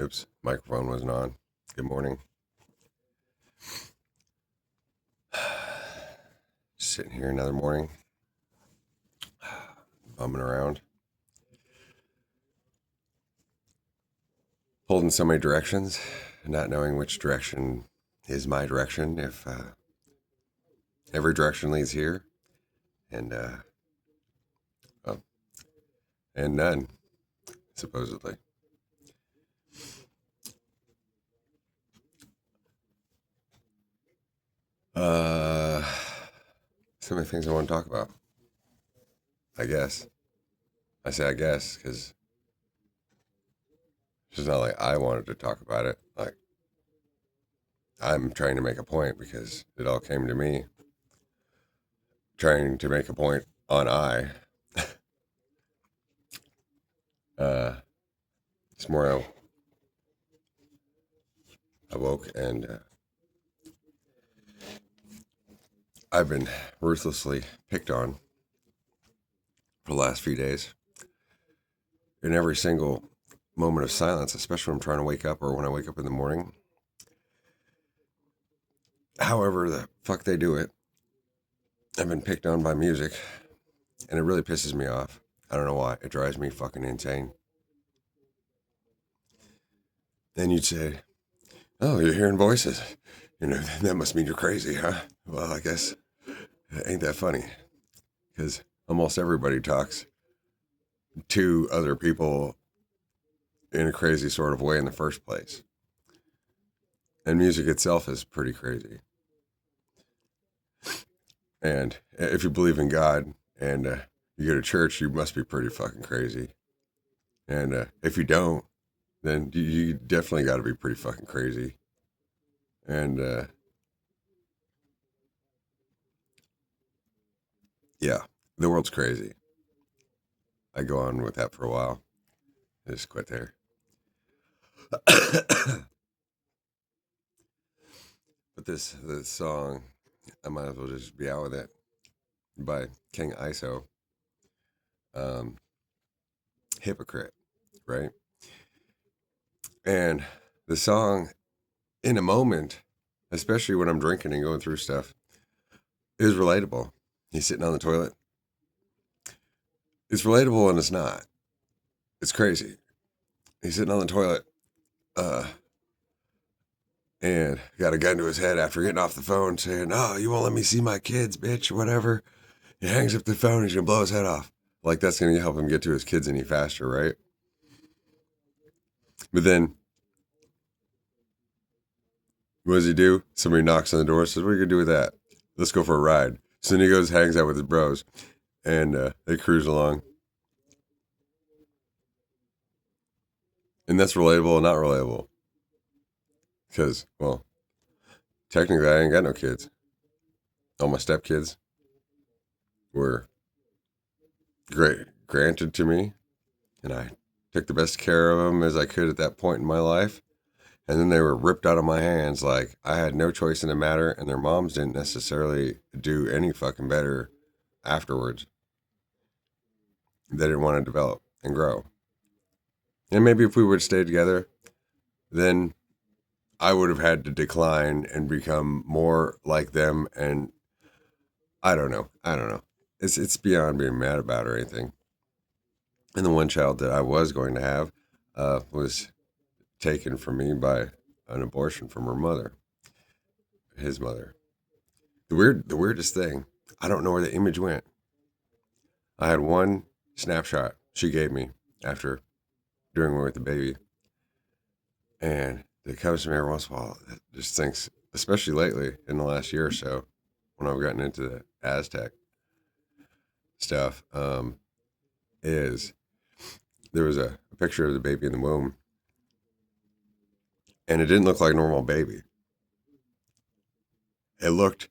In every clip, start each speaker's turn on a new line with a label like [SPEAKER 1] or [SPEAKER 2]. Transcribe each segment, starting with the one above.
[SPEAKER 1] Oops, microphone wasn't on. Good morning. Sitting here another morning, bumming around, pulled in so many directions, not knowing which direction is my direction. If every direction leads here, and well, and none supposedly. Uh, so many things I want to talk about. I guess I say I guess because it's not like I wanted to talk about it. Like I'm trying to make a point because it all came to me. Trying to make a point on I. This morning I woke and I've been ruthlessly picked on for the last few days. In every single moment of silence, especially when I'm trying to wake up or when I wake up in the morning. However the fuck they do it, I've been picked on by music and it really pisses me off. I don't know why. It drives me fucking insane. Then you'd say, oh, you're hearing voices. That must mean you're crazy, huh? Well, I guess it ain't that funny because almost everybody talks to other people in a crazy sort of way in the first place. And music itself is pretty crazy. And if you believe in God and you go to church, you must be pretty fucking crazy. And if you don't, then you definitely got to be pretty fucking crazy. And yeah, the world's crazy. I go on with that for a while. I just quit there. But this song, I might as well just be out with it by King ISO. Hypocrite, right? And the song, in a moment, especially when I'm drinking and going through stuff, is relatable. He's sitting on the toilet. It's relatable and it's not. It's crazy. He's sitting on the toilet uh, and got a gun to his head after getting off the phone saying, oh, you won't let me see my kids, bitch, or whatever. He hangs up the phone and he's going to blow his head off. Like that's going to help him get to his kids any faster, right? But then, what does he do? Somebody knocks on the door, says, what are you going to do with that? Let's go for a ride. So then he goes, hangs out with his bros, and they cruise along. And that's relatable and not relatable. Because, well, technically I ain't got no kids. All my stepkids were granted to me, and I took the best care of them as I could at that point in my life. And then they were ripped out of my hands like I had no choice in the matter, and their moms didn't necessarily do any fucking better afterwards. They didn't want to develop and grow. And maybe if we would stay together, then I would have had to decline and become more like them. And I don't know. It's beyond being mad about or anything. And the one child that I was going to have was taken from me by an abortion from her mother, his mother. The weirdest thing, I don't know where the image went. I had one snapshot she gave me after doing it with the baby, and it comes to me every once in a while. It just thinks, especially lately in the last year or so, when I've gotten into the Aztec stuff, is there was a picture of the baby in the womb, and it didn't look like a normal baby. It looked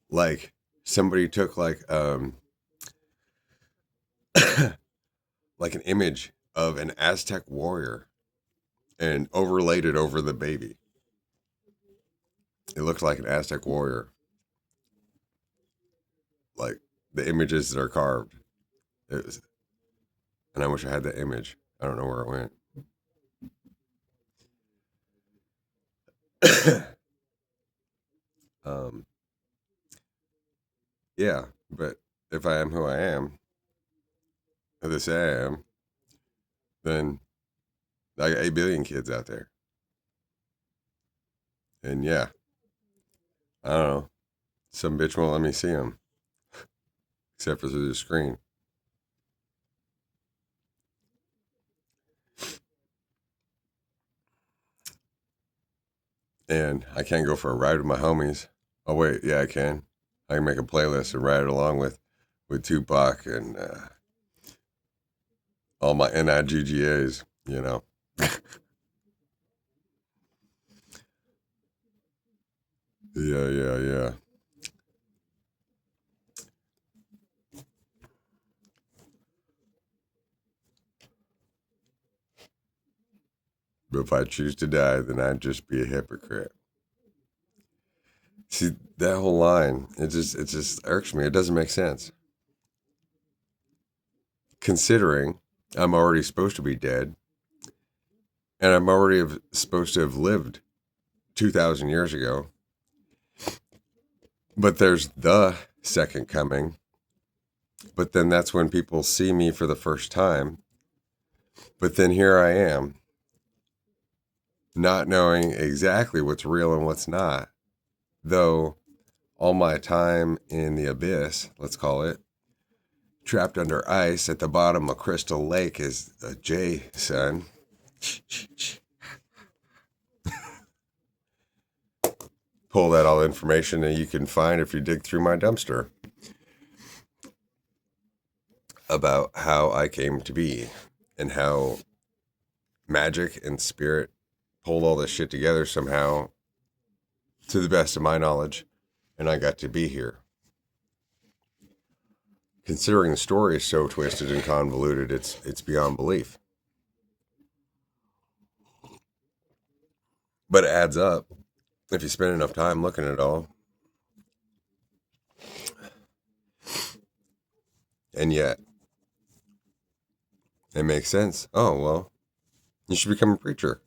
[SPEAKER 1] like somebody took like an image of an Aztec warrior and overlaid it over the baby. It looked like an Aztec warrior, like the images that are carved. It was, and I wish I had that image. I don't know where it went. um, yeah, but if I am who I am, or they say I am, then I got 8 billion kids out there. And yeah, I don't know. Some bitch won't let me see them, except for through the screen. And I can't go for a ride with my homies. Oh, wait, yeah, I can. I can make a playlist and ride it along with Tupac and all my NIGGAs, you know. Yeah, yeah, yeah. But if I choose to die, then I'd just be a hypocrite. See, that whole line, it just irks me. It doesn't make sense. Considering I'm already supposed to be dead and I'm already supposed to have lived 2,000 years ago. But there's the second coming. But then that's when people see me for the first time. But then here I am, not knowing exactly what's real and what's not. Though all my time in the abyss, let's call it, trapped under ice at the bottom of Crystal Lake is a J, son. Pull that all information that you can find if you dig through my dumpster about how I came to be and how magic and spirit pulled all this shit together somehow to the best of my knowledge, and I got to be here. Considering the story is so twisted and convoluted, it's beyond belief. But it adds up if you spend enough time looking at it all. And yet, it makes sense. Oh, well, you should become a preacher.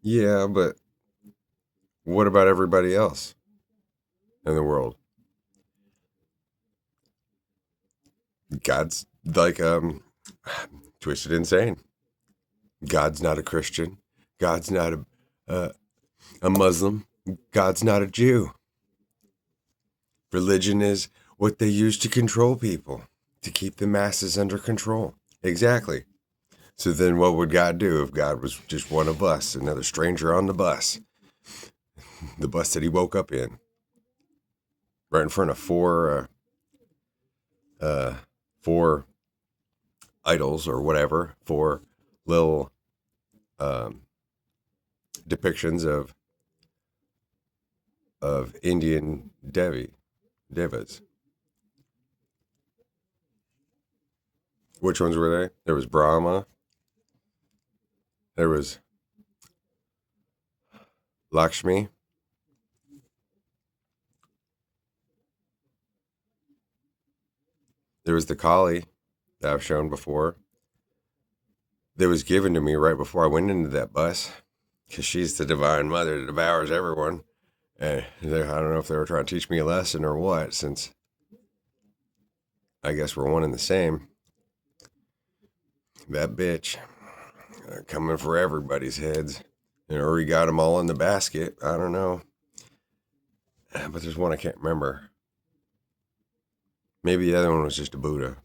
[SPEAKER 1] Yeah, but what about everybody else in the world? God's like twisted insane. God's not a Christian. God's not a Muslim. God's not a Jew. Religion is what they use to control people, to keep the masses under control. Exactly. So then what would God do if God was just one of us, another stranger on the bus? The bus that he woke up in. Right in front of four idols or whatever, four little um, depictions of Indian devas. Which ones were they? There was Brahma. There was Lakshmi. There was the Kali that I've shown before. That was given to me right before I went into that bus, because she's the divine mother that devours everyone. And I don't know if they were trying to teach me a lesson or what, since I guess we're one and the same. That bitch coming for everybody's heads. Or he got them all in the basket. I don't know. But there's one I can't remember. Maybe the other one was just a Buddha.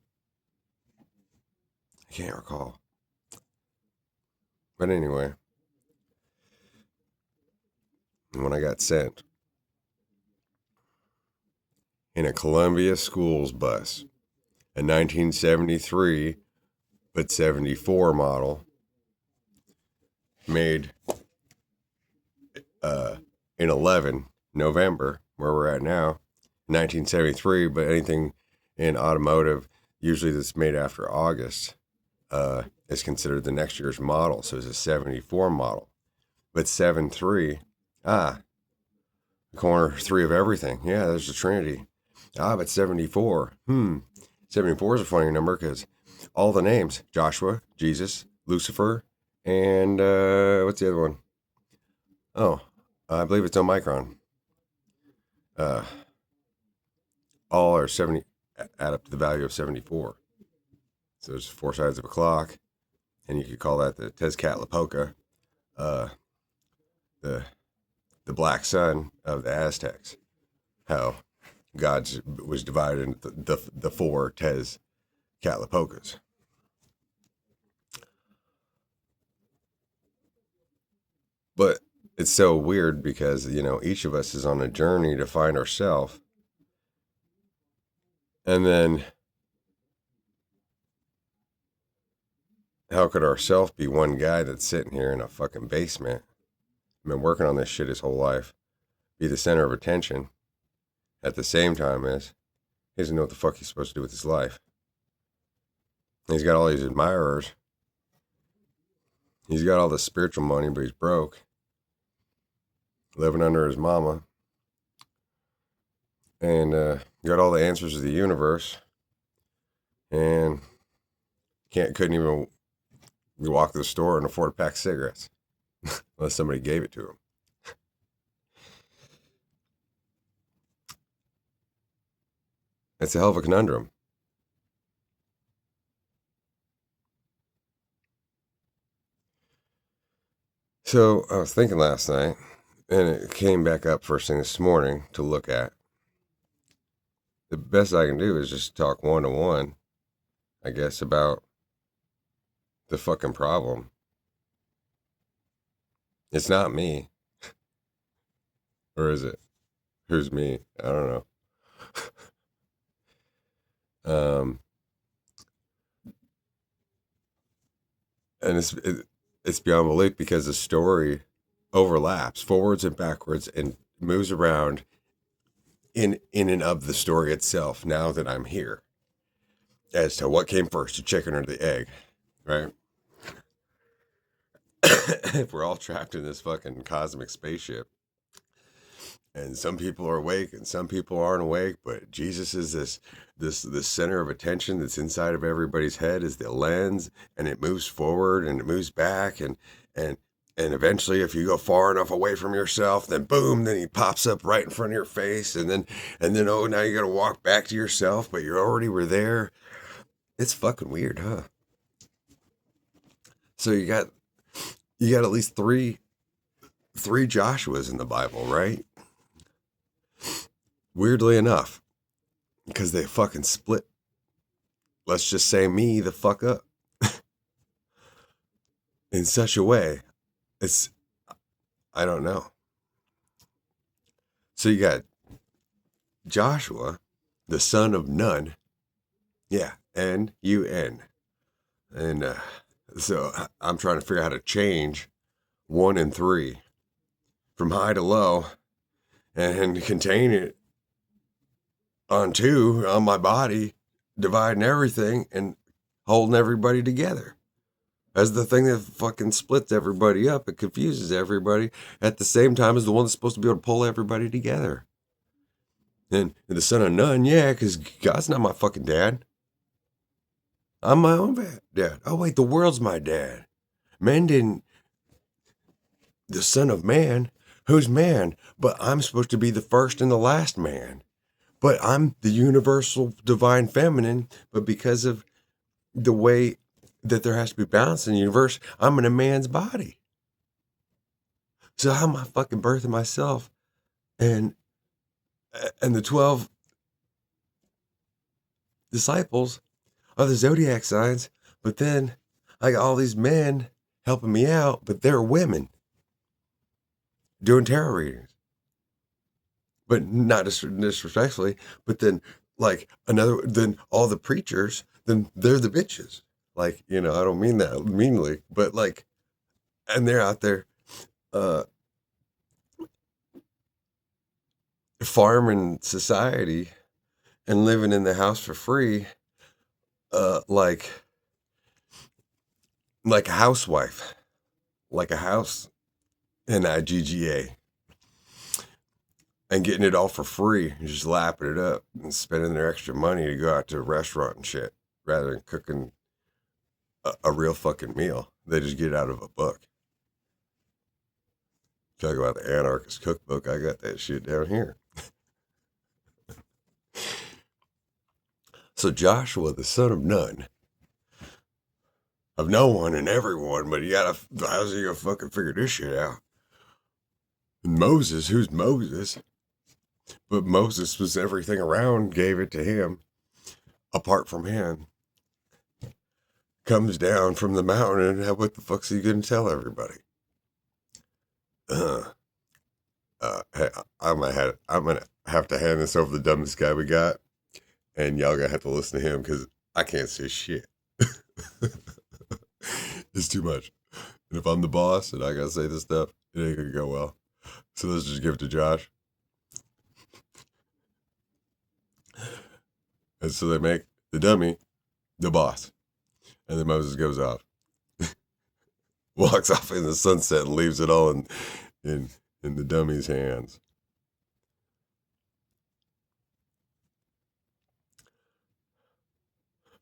[SPEAKER 1] I can't recall. But anyway, when I got sent in a Columbia Schools bus, a 1973 but 74 model, made in 11 November, where we're at now, 1973, but anything in automotive, usually that's made after August, is considered the next year's model. So it's a 74 model. But 73, corner three of everything. Yeah, there's the Trinity. But 74. 74 is a funny number because all the names: Joshua, Jesus, Lucifer, and what's the other one? Oh, I believe it's Omicron. Uh, all are 70, add up to the value of 74. So there's four sides of a clock, and you could call that the Tezcatlipoca, uh, the the black sun of the Aztecs. How God's was divided into the four Tezcatlipocas. But it's so weird because, each of us is on a journey to find ourselves. And then how could ourself be one guy that's sitting here in a fucking basement, been working on this shit his whole life, be the center of attention at the same time as he doesn't know what the fuck he's supposed to do with his life. He's got all these admirers. He's got all the spiritual money, but he's broke. Living under his mama. And got all the answers to the universe. And couldn't even walk to the store and afford a pack of cigarettes. Unless somebody gave it to him. It's a hell of a conundrum. So I was thinking last night, and it came back up first thing this morning to look at. The best I can do is just talk one-to-one, I guess, about the fucking problem. It's not me. Or is it? Who's me? I don't know. And it's beyond belief because the story overlaps forwards and backwards and moves around in and of the story itself. Now that I'm here, as to what came first, the chicken or the egg, right? If we're all trapped in this fucking cosmic spaceship, and some people are awake and some people aren't awake, but Jesus is this center of attention that's inside of everybody's head, is the lens, and it moves forward and it moves back, and eventually, if you go far enough away from yourself, then boom, then he pops up right in front of your face, and then oh, now you got to walk back to yourself, but you already were there. It's fucking weird, huh? So you got at least three Joshuas in the Bible, right? Weirdly enough, because they fucking split. Let's just say me the fuck up in such a way. I don't know. So you got Joshua, the son of Nun. Yeah, N-U-N. And so I'm trying to figure out how to change 1 and 3 from high to low and contain it on 2 on my body, dividing everything and holding everybody together. As the thing that fucking splits everybody up, it confuses everybody at the same time as the one that's supposed to be able to pull everybody together. And the son of Nun, yeah, because God's not my fucking dad. I'm my own dad. Oh, wait, the world's my dad. Man didn't. The son of man, who's man? But I'm supposed to be the first and the last man. But I'm the universal divine feminine. But because of the way that there has to be balance in the universe, I'm in a man's body. So how am I fucking birthing myself and the 12 disciples are the zodiac signs, but then I got all these men helping me out, but they're women doing tarot readings. But not disrespectfully, but then then all the preachers, then they're the bitches. Like, I don't mean that meanly, but and they're out there farming society and living in the house for free, like a housewife, like a house in IGGA, and getting it all for free, and just lapping it up and spending their extra money to go out to a restaurant and shit, rather than cooking a real fucking meal. They just get it out of a book. Talk about the Anarchist Cookbook. I got that shit down here. So Joshua, the son of Nun, of no one and everyone, but how's he gonna fucking figure this shit out? And Moses, who's Moses? But Moses was everything around, gave it to him, apart from him. Comes down from the mountain, and what the fuck's he gonna tell everybody? Hey, I'm gonna have to hand this over to the dumbest guy we got, and y'all gonna have to listen to him because I can't say shit. It's too much. And if I'm the boss and I gotta say this stuff, it ain't gonna go well. So let's just give it to Josh. And so they make the dummy the boss. And then Moses goes off. Walks off in the sunset and leaves it all in the dummy's hands.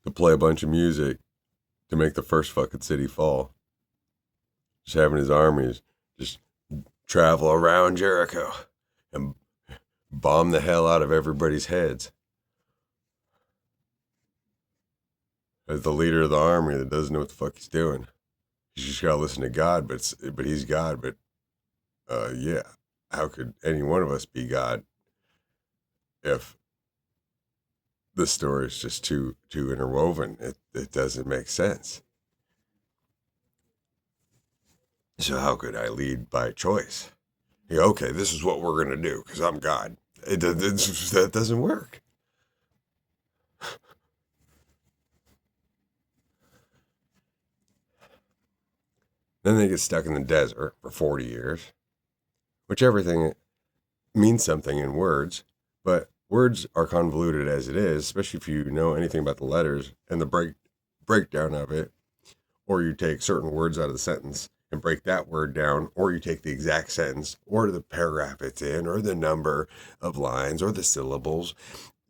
[SPEAKER 1] To play a bunch of music to make the first fucking city fall. Just having his armies just travel around Jericho and bomb the hell out of everybody's heads. As the leader of the army that doesn't know what the fuck he's doing. He's just gotta listen to God, but he's God, but yeah. How could any one of us be God if the story is just too interwoven? It doesn't make sense. So how could I lead by choice? Yeah, okay, this is what we're gonna do because I'm God. That doesn't work. Then they get stuck in the desert for 40 years, which everything means something in words, but words are convoluted as it is, especially if you know anything about the letters and the breakdown of it, or you take certain words out of the sentence and break that word down, or you take the exact sentence, or the paragraph it's in, or the number of lines, or the syllables.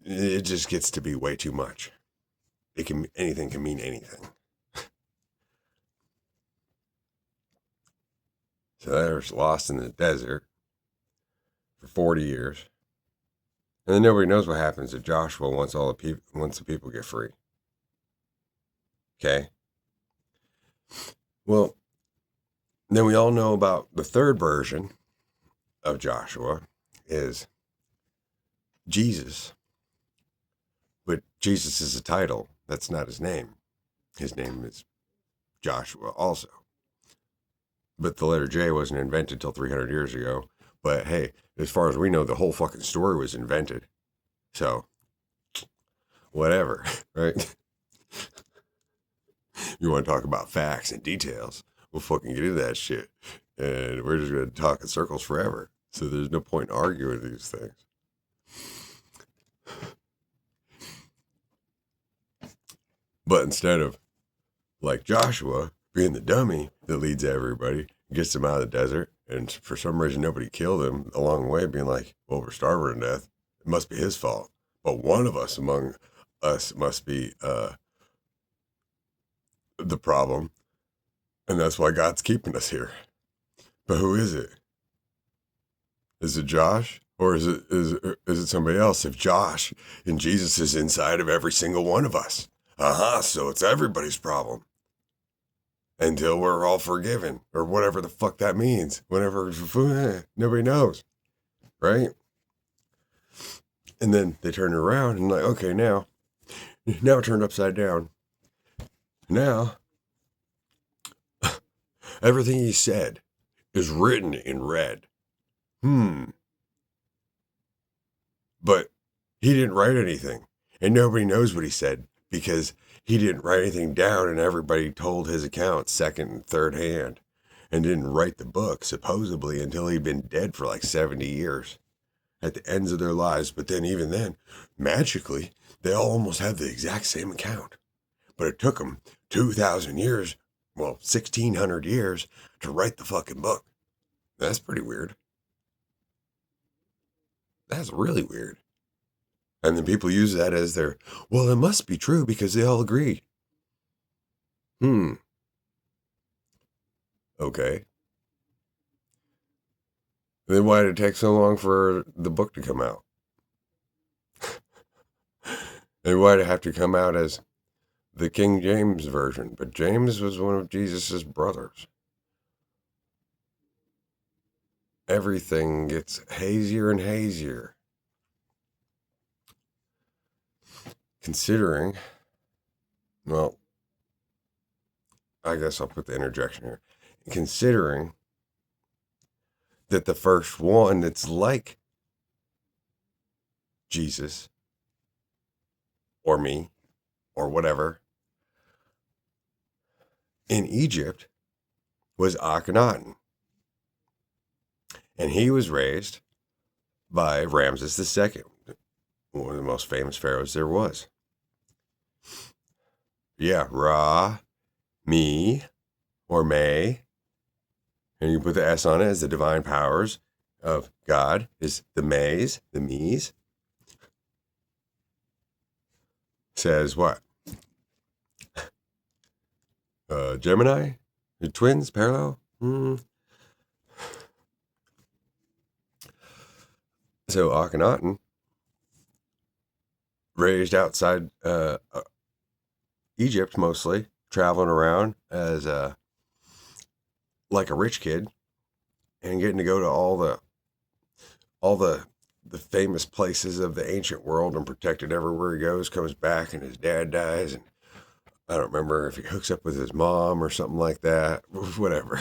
[SPEAKER 1] It just gets to be way too much. Anything can mean anything. So they're lost in the desert for 40 years. And then nobody knows what happens to Joshua once the people get free. Okay? Well, then we all know about the third version of Joshua is Jesus. But Jesus is a title. That's not his name. His name is Joshua also. But the letter J wasn't invented till 300 years ago. But hey, as far as we know, the whole fucking story was invented. So, whatever, right? You want to talk about facts and details, we'll fucking get into that shit. And we're just going to talk in circles forever. So there's no point in arguing these things. But instead of, like Joshua, being the dummy that leads everybody, gets them out of the desert, and for some reason nobody killed him along the way, being like, well, we're starving to death. It must be his fault. But one of us among us must be the problem. And that's why God's keeping us here. But who is it? Is it Josh? Or is it somebody else? If Josh and Jesus is inside of every single one of us. So it's everybody's problem. Until we're all forgiven. Or whatever the fuck that means. Whenever, nobody knows. Right? And then they turn around and like, okay, now it turned upside down. Now, everything he said is written in red. But he didn't write anything. And nobody knows what he said because he didn't write anything down and everybody told his account second and third hand and didn't write the book, supposedly, until he'd been dead for like 70 years at the ends of their lives. But then even then, magically, they all almost have the exact same account. But it took them 2,000 years, well, 1,600 years to write the fucking book. That's pretty weird. That's really weird. And then people use that as their, well, it must be true because they all agree. Okay. Then why did it take so long for the book to come out? And why did it have to come out as the King James version? But James was one of Jesus's brothers. Everything gets hazier and hazier. Considering, well, I guess I'll put the interjection here. Considering that the first one that's like Jesus or me or whatever in Egypt was Akhenaten. And he was raised by Ramses II, one of the most famous pharaohs there was. Yeah, Ra, Me, or May, and you put the S on it as the divine powers of God, is the Mays, the Me's. Says what? Gemini? The twins, parallel? So Akhenaten, raised outside Egypt mostly, traveling around as like a rich kid and getting to go to all the famous places of the ancient world and protected everywhere he goes, comes back and his dad dies, and I don't remember if he hooks up with his mom or something like that, whatever.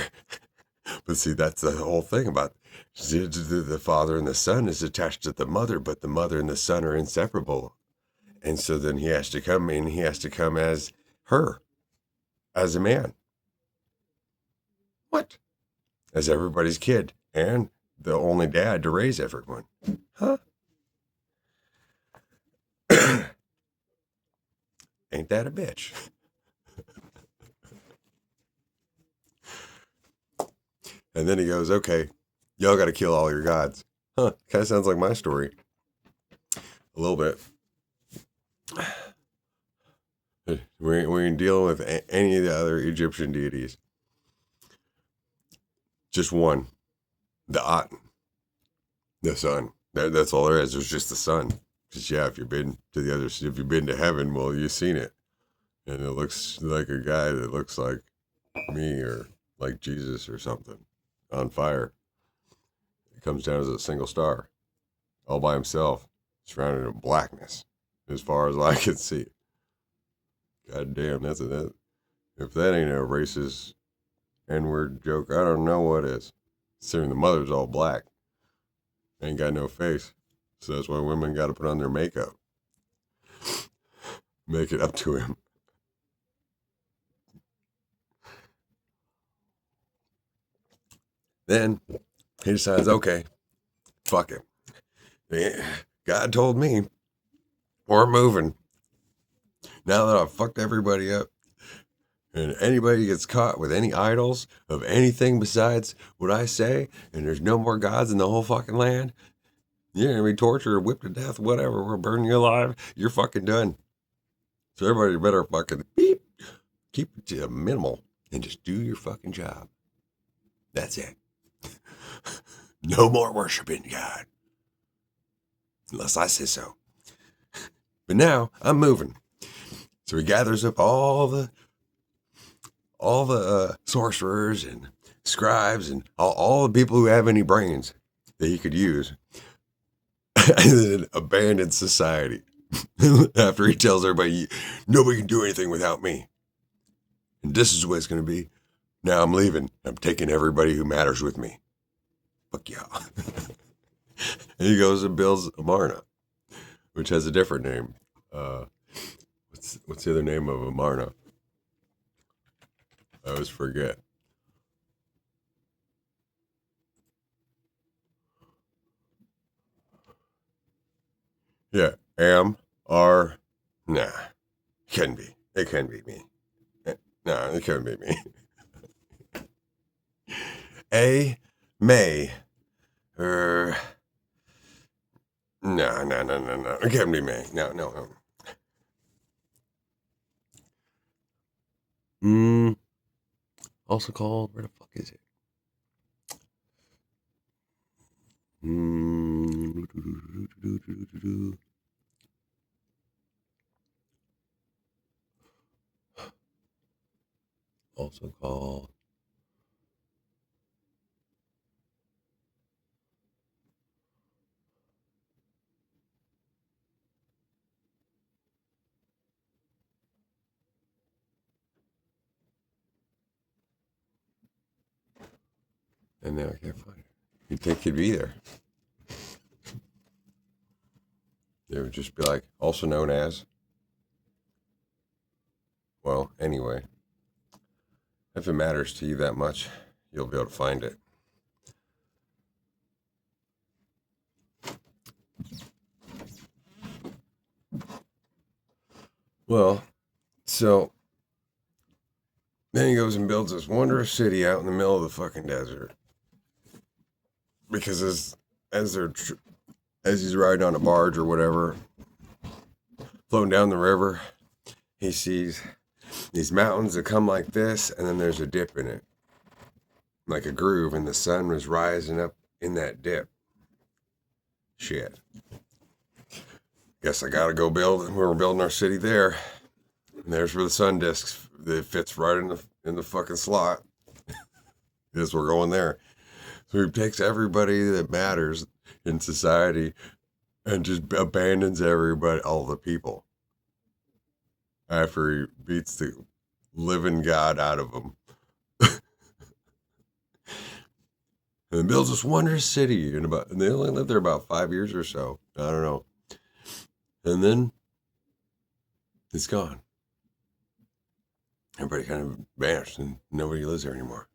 [SPEAKER 1] But see, that's the whole thing about the father and the son is attached to the mother, but the mother and the son are inseparable. And so then he has to come in, he has to come as her, as a man. What? As everybody's kid and the only dad to raise everyone. Huh? Ain't that a bitch? And then he goes, okay, y'all got to kill all your gods. Huh? Kind of sounds like my story. A little bit. We ain't dealing with any of the other Egyptian deities. Just one. The Aten. The sun. That's all there is. There's just the sun. Because yeah, if you've been to the other, if you've been to heaven, well, you've seen it. And it looks like a guy that looks like me or like Jesus or something on fire. It comes down as a single star, all by himself, surrounded in blackness, as far as I can see. God damn, that. If that ain't a racist N-word joke, I don't know what is. Considering the mother's all black, ain't got no face, so that's why women got to put on their makeup, make it up to him. Then he decides, okay, fuck it. God told me we're moving. Now that I've fucked everybody up, and anybody gets caught with any idols of anything besides what I say, and there's no more gods in the whole fucking land, you're gonna be tortured or whipped to death, whatever. We're burning you alive. You're fucking done. So everybody better fucking beep, keep it to a minimal, and just do your fucking job. That's it. No more worshiping God, unless I say so. But now I'm moving. So he gathers up all the sorcerers and scribes and all the people who have any brains that he could use, and then abandons society after he tells everybody, nobody can do anything without me. And this is what it's going to be. Now I'm leaving. I'm taking everybody who matters with me. Fuck y'all. And he goes and builds Amarna, which has a different name. What's the other name of Amarna? I always forget. Yeah, R. Nah, couldn't be. It couldn't be me. No, it couldn't be me. A. May. No. It can't be May. No. Also called, where the fuck is it? Also called and now I can't find it. You'd think he'd be there. It would just be like, also known as. Well, anyway, if it matters to you that much, you'll be able to find it. Well, so then he goes and builds this wondrous city out in the middle of the fucking desert. Because as he's riding on a barge or whatever, floating down the river, he sees these mountains that come like this, and then there's a dip in it, like a groove, and the sun was rising up in that dip. Shit. Guess I gotta go build. We're building our city there. And there's where the sun discs. It fits right in the fucking slot. Yes, we're going there. So he takes everybody that matters in society and just abandons everybody, all the people. After he beats the living God out of them. And builds this wondrous city and they only lived there about 5 years or so. I don't know. And then it's gone. Everybody kind of vanished and nobody lives there anymore.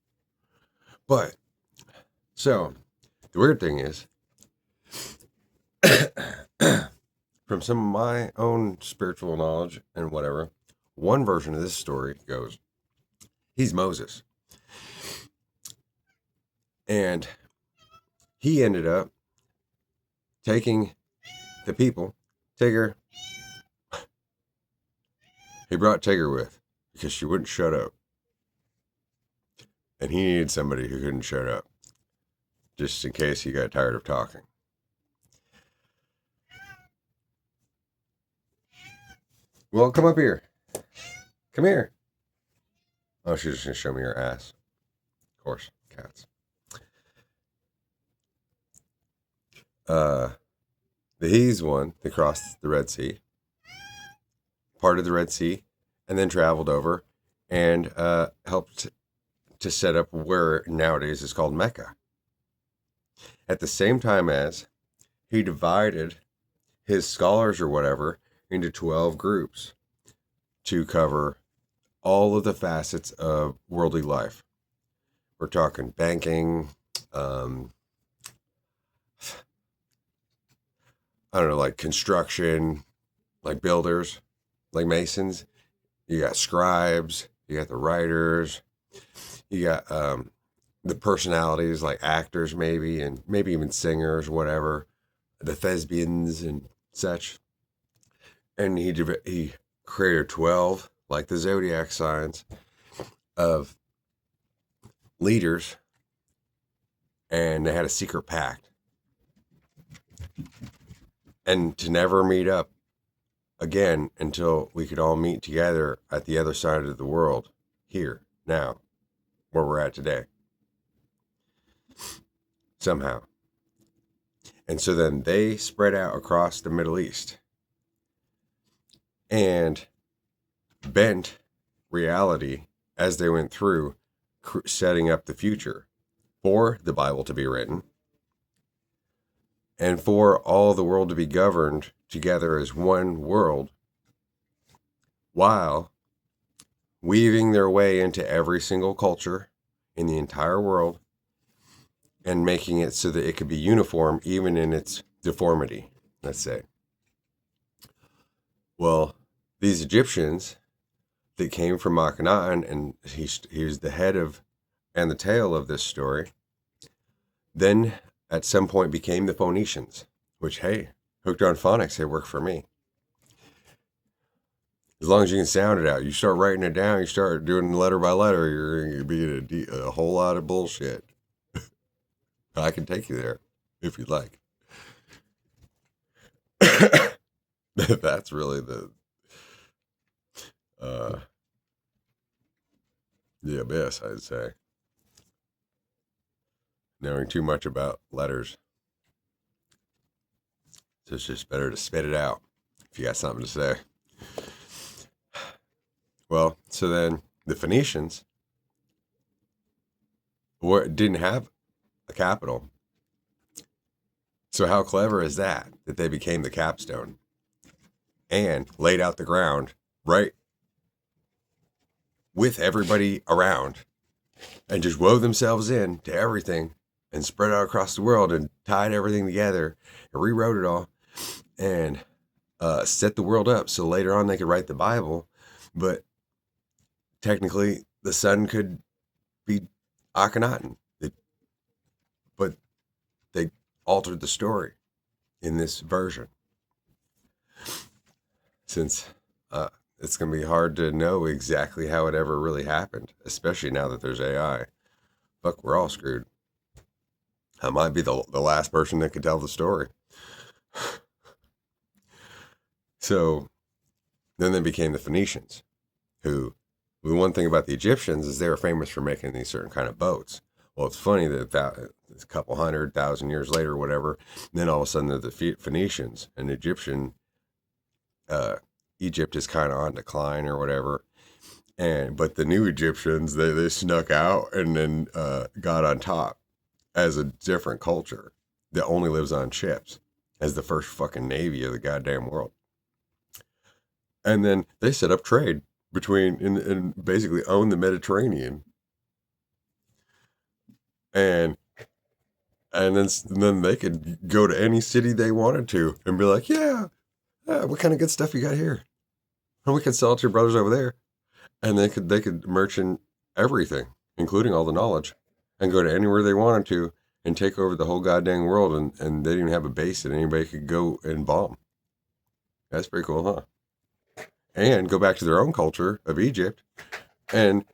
[SPEAKER 1] But, so, the weird thing is, from some of my own spiritual knowledge and whatever, one version of this story goes, he's Moses. And he ended up taking the people, Tigger. He brought Tigger with because she wouldn't shut up. And he needed somebody who couldn't shut up, just in case he got tired of talking. Well, come up here. Come here. Oh, she's just going to show me her ass. Of course, cats. He's one that crossed the Red Sea, parted the Red Sea, and then traveled over and helped to set up where nowadays is called Mecca. At the same time as he divided his scholars or whatever into 12 groups to cover all of the facets of worldly life. We're talking banking, I don't know, like construction, like builders, like masons. You got scribes, you got the writers, you got the personalities like actors maybe, and maybe even singers, whatever, the thespians and such. And he created 12, like the zodiac signs, of leaders, and they had a secret pact. And to never meet up again until we could all meet together at the other side of the world, here, now, where we're at today. Somehow. And so then they spread out across the Middle East and bent reality as they went through, setting up the future for the Bible to be written and for all the world to be governed together as one world, while weaving their way into every single culture in the entire world and making it so that it could be uniform even in its deformity, let's say. Well, these Egyptians that came from Akhenaten, and he was the head of and the tail of this story, then at some point became the Phoenicians, which, hey, hooked on phonics, they work for me. As long as you can sound it out, you start writing it down, you start doing letter by letter, you're going to be a whole lot of bullshit. I can take you there if you'd like. That's really the abyss, I'd say. Knowing too much about letters. So it's just better to spit it out if you got something to say. Well, so then the Phoenicians didn't have a capital. So how clever is that they became the capstone and laid out the ground right with everybody around and just wove themselves in to everything and spread out across the world and tied everything together and rewrote it all and set the world up so later on they could write the Bible. But technically, the son could be Akhenaten. But they altered the story in this version. Since it's going to be hard to know exactly how it ever really happened, especially now that there's AI. Fuck, we're all screwed. I might be the last person that could tell the story. So then they became the Phoenicians, who, the one thing about the Egyptians is they were famous for making these certain kind of boats. Well, it's funny that a couple 100,000 years later, or whatever, then all of a sudden they're the Phoenicians, and Egypt is kind of on decline or whatever. But the new Egyptians, they snuck out and then got on top as a different culture that only lives on ships, as the first fucking navy of the goddamn world. And then they set up trade between and basically own the Mediterranean. And then they could go to any city they wanted to and be like, yeah, what kind of good stuff you got here? And we could sell it to your brothers over there. And they could merchant everything, including all the knowledge, and go to anywhere they wanted to and take over the whole goddamn world. And they didn't even have a base that anybody could go and bomb. That's pretty cool, huh? And go back to their own culture of Egypt and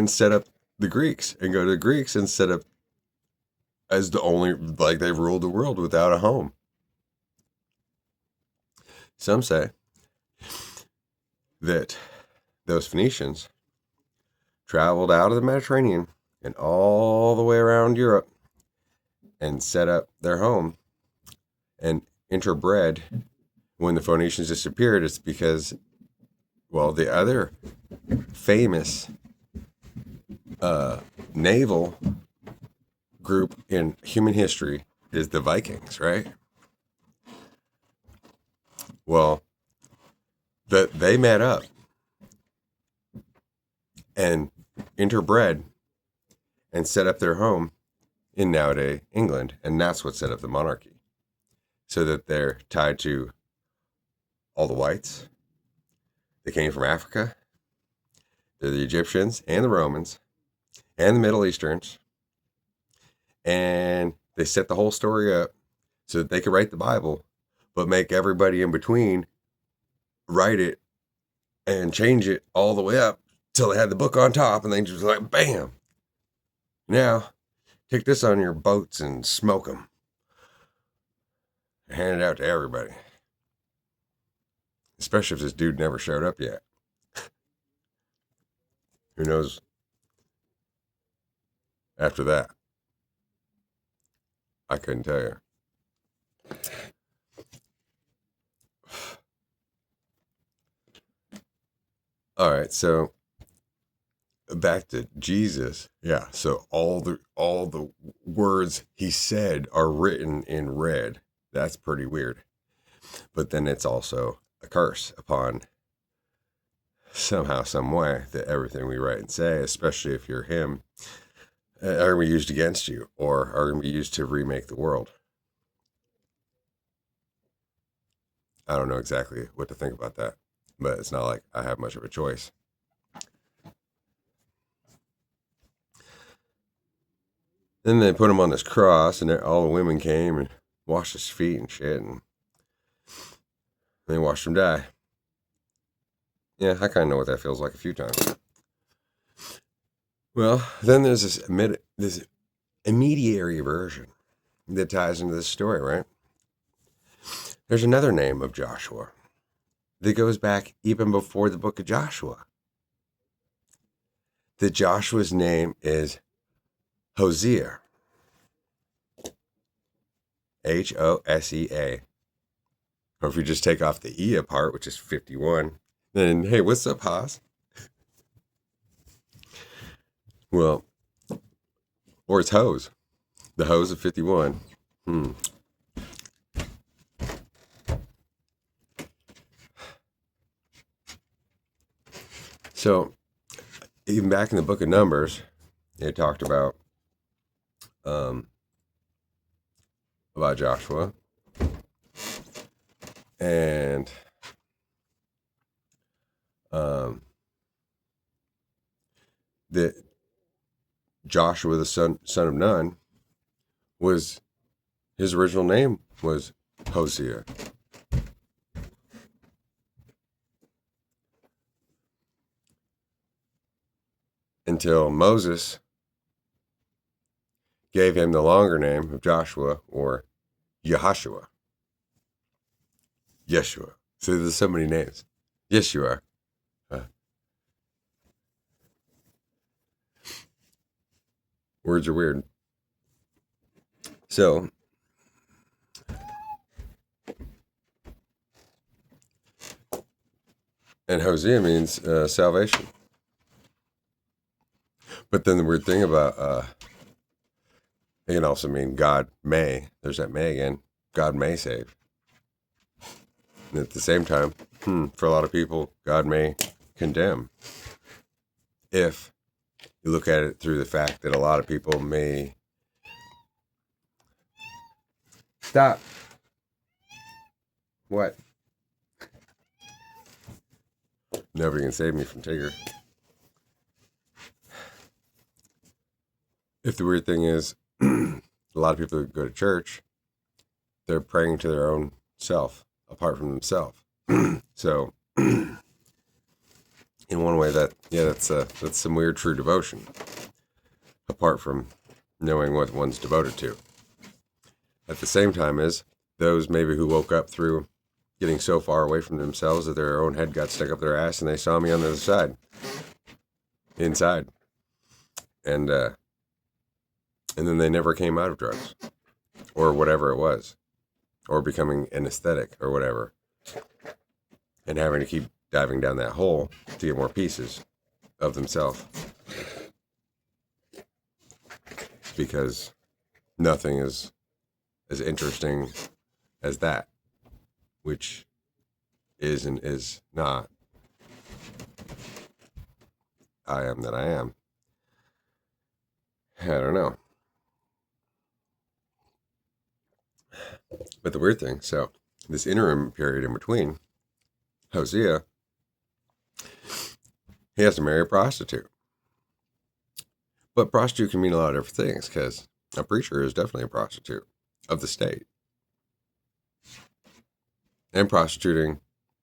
[SPEAKER 1] set up the Greeks and go to the Greeks and set up as the only, like, they've ruled the world without a home. Some say that those Phoenicians traveled out of the Mediterranean and all the way around Europe and set up their home and interbred. When the Phoenicians disappeared, it's because, well, the other famous naval group in human history is the Vikings, right? Well, they met up and interbred and set up their home in nowadays England, and that's what set up the monarchy, so that they're tied to all the whites. They came from Africa. They're the Egyptians and the Romans and the Middle Easterns. And they set the whole story up so that they could write the Bible, but make everybody in between write it and change it all the way up till they had the book on top, and they just like, bam. Now, take this on your boats and smoke them. Hand it out to everybody. Especially if this dude never showed up yet. Who knows after that? I couldn't tell you. All right, so back to Jesus. Yeah, so all the words he said are written in red. That's pretty weird. But then it's also a curse upon somehow, some way, that everything we write and say, especially if you're him, are going to be used against you or are going to be used to remake the world. I don't know exactly what to think about that, but it's not like I have much of a choice. Then they put him on this cross, and all the women came and washed his feet and shit, and they watched him die. Yeah, I kind of know what that feels like a few times. Well, then there's this intermediary version that ties into this story, right? There's another name of Joshua that goes back even before the book of Joshua. That Joshua's name is Hosea. Hosea. Or if you just take off the E part, which is 51, then hey, what's up, Haas? Well, or it's hose. The hose of 51. So, even back in the book of Numbers, it talked about Joshua. And that Joshua, the son of Nun, was his original name was Hosea. Until Moses gave him the longer name of Joshua, or Yahshua. Yeshua. So there's so many names. Yeshua. Words are weird. So, and Hosea means salvation. But then the weird thing about it can also mean God may. There's that may again. God may save. And at the same time, for a lot of people, God may condemn. If you look at it through the fact that a lot of people may... Stop. What? Nobody can save me from Tigger. If the weird thing is, a lot of people that go to church, they're praying to their own self, apart from themselves. So, in one way, that's some weird true devotion, apart from knowing what one's devoted to. At the same time as those maybe who woke up through getting so far away from themselves that their own head got stuck up their ass and they saw me on the other side, inside. And then they never came out of drugs or whatever it was, or becoming an aesthetic or whatever, and having to keep diving down that hole to get more pieces of themselves, because nothing is as interesting as that, which is and is not I am that I am. I don't know. But the weird thing, so this interim period in between, Hosea, he has to marry a prostitute. But prostitute can mean a lot of different things, because a preacher is definitely a prostitute of the state. And prostituting,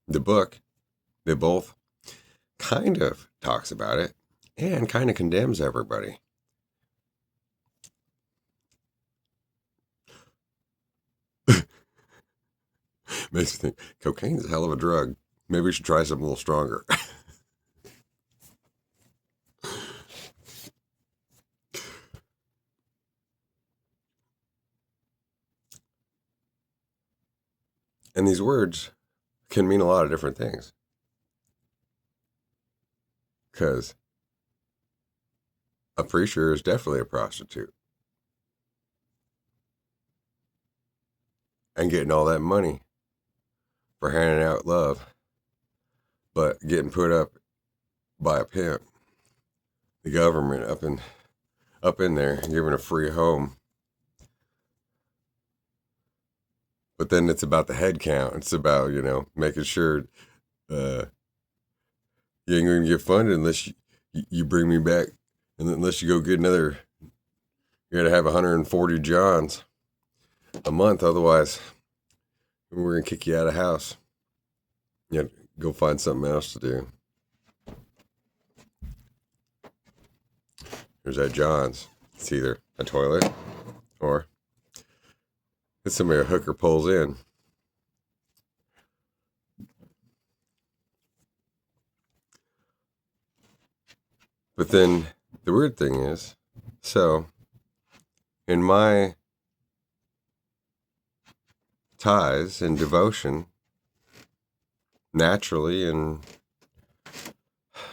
[SPEAKER 1] the book, they both kind of talks about it and kind of condemns everybody. Makes me think, cocaine's a hell of a drug. Maybe we should try something a little stronger. And these words can mean a lot of different things. Because a preacher is definitely a prostitute. And getting all that money for handing out love, but getting put up by a pimp, the government up in there, giving a free home. But then it's about the head count. It's about, making sure you ain't going to get funded unless you bring me back, and unless you go get another, you're going to have 140 Johns a month. Otherwise, we're going to kick you out of the house. You have to go find something else to do. There's that John's. It's either a toilet or it's somebody a hooker pulls in. But then the weird thing is, so in my ties and devotion, naturally and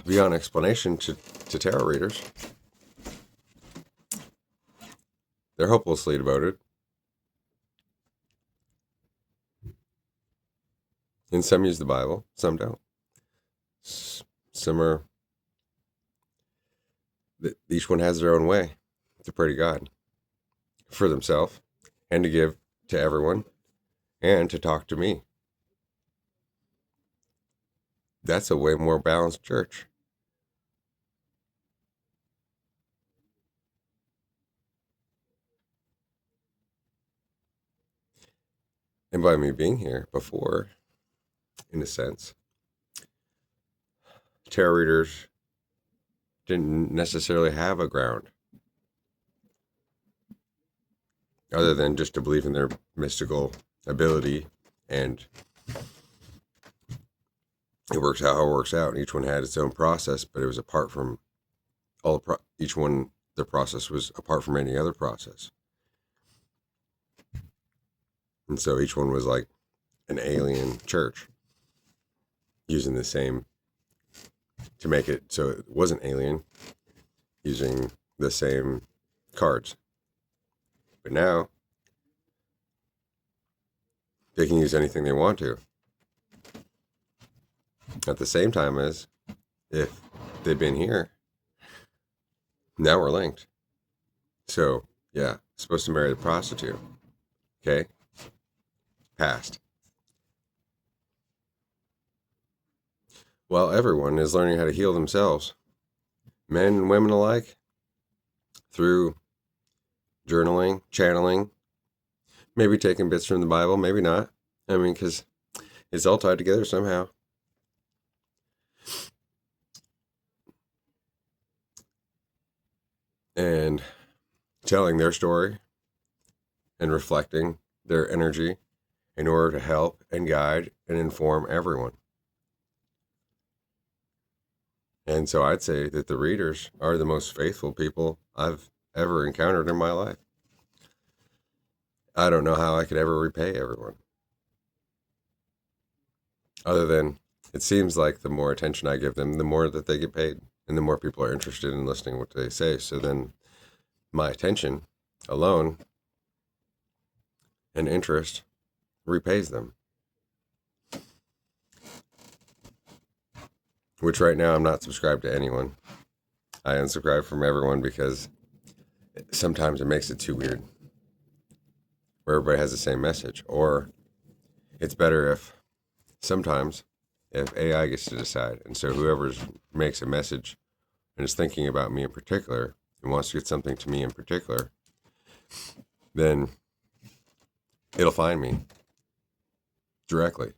[SPEAKER 1] beyond explanation to tarot readers, they're hopelessly devoted. And some use the Bible, some don't. Some are, each one has their own way to pray to God for themselves and to give to everyone and to talk to me. That's a way more balanced church. And by me being here before, in a sense, tarot readers didn't necessarily have a ground other than just to believe in their mystical ability, and it works out how it works out. And each one had its own process, but it was apart from each one. Their process was apart from any other process, and so each one was like an alien church using the same to make it so it wasn't alien, using the same cards. But now they can use anything they want to. At the same time as if they've been here, now we're linked. So, yeah, supposed to marry the prostitute. Okay? Past. Well, everyone is learning how to heal themselves, men and women alike, through journaling, channeling, maybe taking bits from the Bible, maybe not. I mean, because it's all tied together somehow. And telling their story and reflecting their energy in order to help and guide and inform everyone. And so I'd say that the readers are the most faithful people I've ever encountered in my life. I don't know how I could ever repay everyone. Other than it seems like the more attention I give them, the more that they get paid. And the more people are interested in listening to what they say. So then my attention alone and interest repays them. Which right now I'm not subscribed to anyone. I unsubscribe from everyone because sometimes it makes it too weird, where everybody has the same message. Or it's better if sometimes if AI gets to decide. And so whoever makes a message and is thinking about me in particular and wants to get something to me in particular, then it'll find me directly.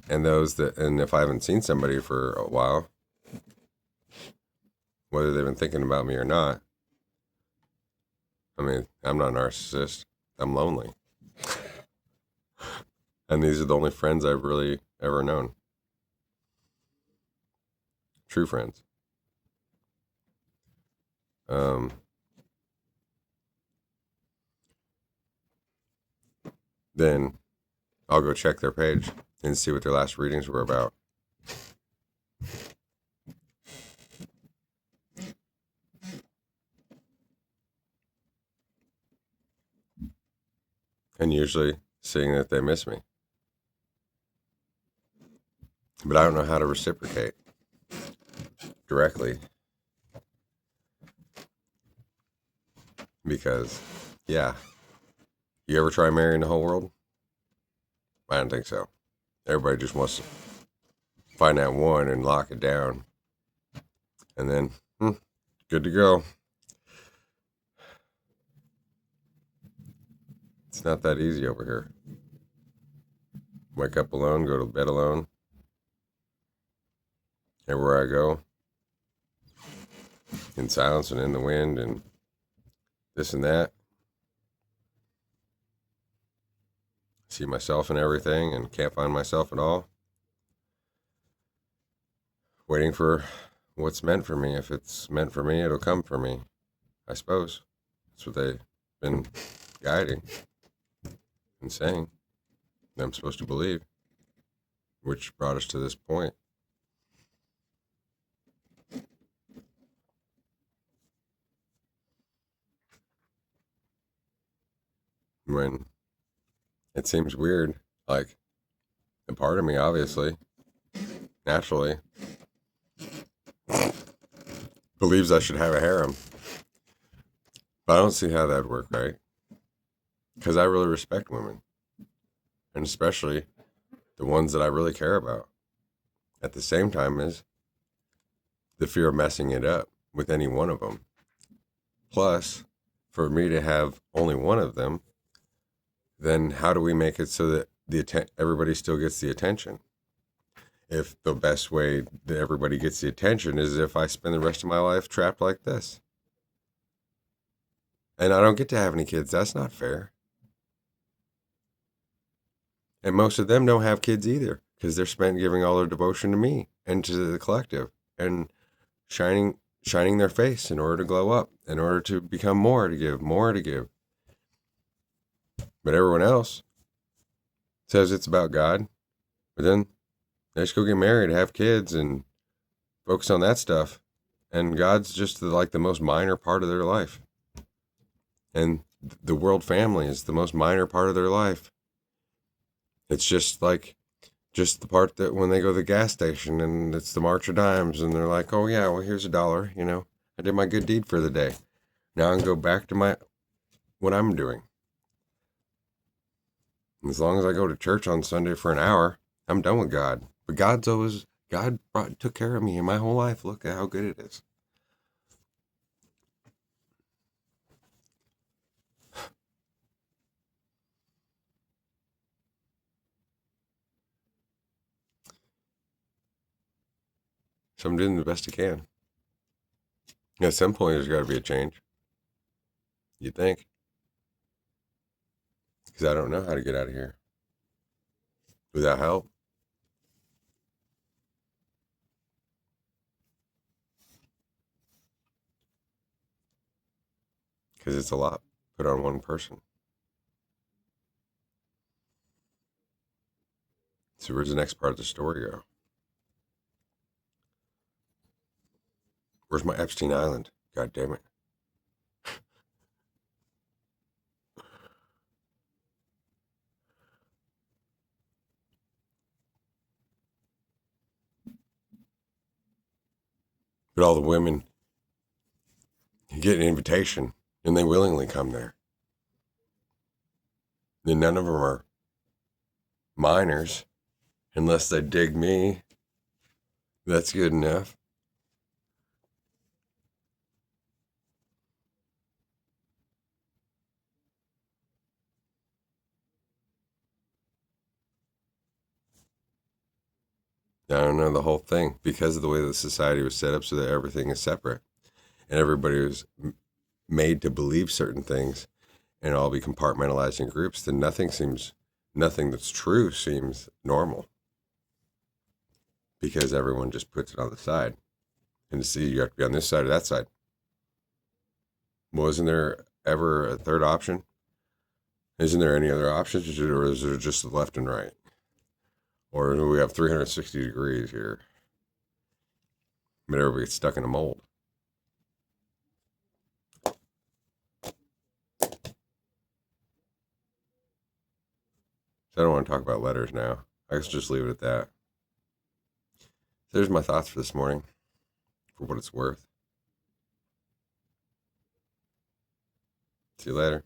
[SPEAKER 1] And if I haven't seen somebody for a while, whether they've been thinking about me or not, I mean, I'm not a narcissist. I'm lonely. And these are the only friends I've really ever known. True friends. Then I'll go check their page and see what their last readings were about. And usually seeing that they miss me. But I don't know how to reciprocate directly. Because, yeah, you ever try marrying the whole world? I don't think so. Everybody just wants to find that one and lock it down. And then, good to go. It's not that easy over here. Wake up alone, go to bed alone. Everywhere I go, in silence and in the wind and this and that. See myself in everything and can't find myself at all. waiting for what's meant for me. If it's meant for me, it'll come for me, I suppose. That's what they've been guiding and saying that I'm supposed to believe, which brought us to this point. When it seems weird, like, a part of me, obviously, naturally, believes I should have a harem. But I don't see how that'd work, right? Because I really respect women, and especially the ones that I really care about. At the same time as the fear of messing it up with any one of them. Plus, for me to have only one of them, then how do we make it so that everybody still gets the attention? If the best way that everybody gets the attention is if I spend the rest of my life trapped like this. And I don't get to have any kids. That's not fair. And most of them don't have kids either because they're spent giving all their devotion to me and to the collective and shining their face in order to glow up, in order to become more to give, more to give. But everyone else says it's about God, but then they just go get married, have kids, and focus on that stuff. And God's just like the most minor part of their life. And the world family is the most minor part of their life. It's just like, just the part that when they go to the gas station and it's the March of Dimes and they're like, oh yeah, well here's $1, you know, I did my good deed for the day. Now I can go back to what I'm doing. As long as I go to church on Sunday for an hour, I'm done with God. But God took care of me in my whole life. Look at how good it is. So I'm doing the best I can. At some point, there's got to be a change. You think? Because I don't know how to get out of here without help. Because it's a lot put on one person. So where's the next part of the story go? Where's my Epstein Island? God damn it. But all the women get an invitation and they willingly come there. Then none of them are minors unless they dig me. That's good enough. I don't know the whole thing because of the way the society was set up so that everything is separate and everybody was made to believe certain things and all be compartmentalized in groups, then nothing that's true seems normal because everyone just puts it on the side. And to see you have to be on this side or that side. Wasn't there ever a third option? Isn't there any other options, or is there just the left and right? Or do we have 360 degrees here? But everybody gets stuck in a mold. So I don't want to talk about letters now. I guess just leave it at that. There's my thoughts for this morning, for what it's worth. See you later.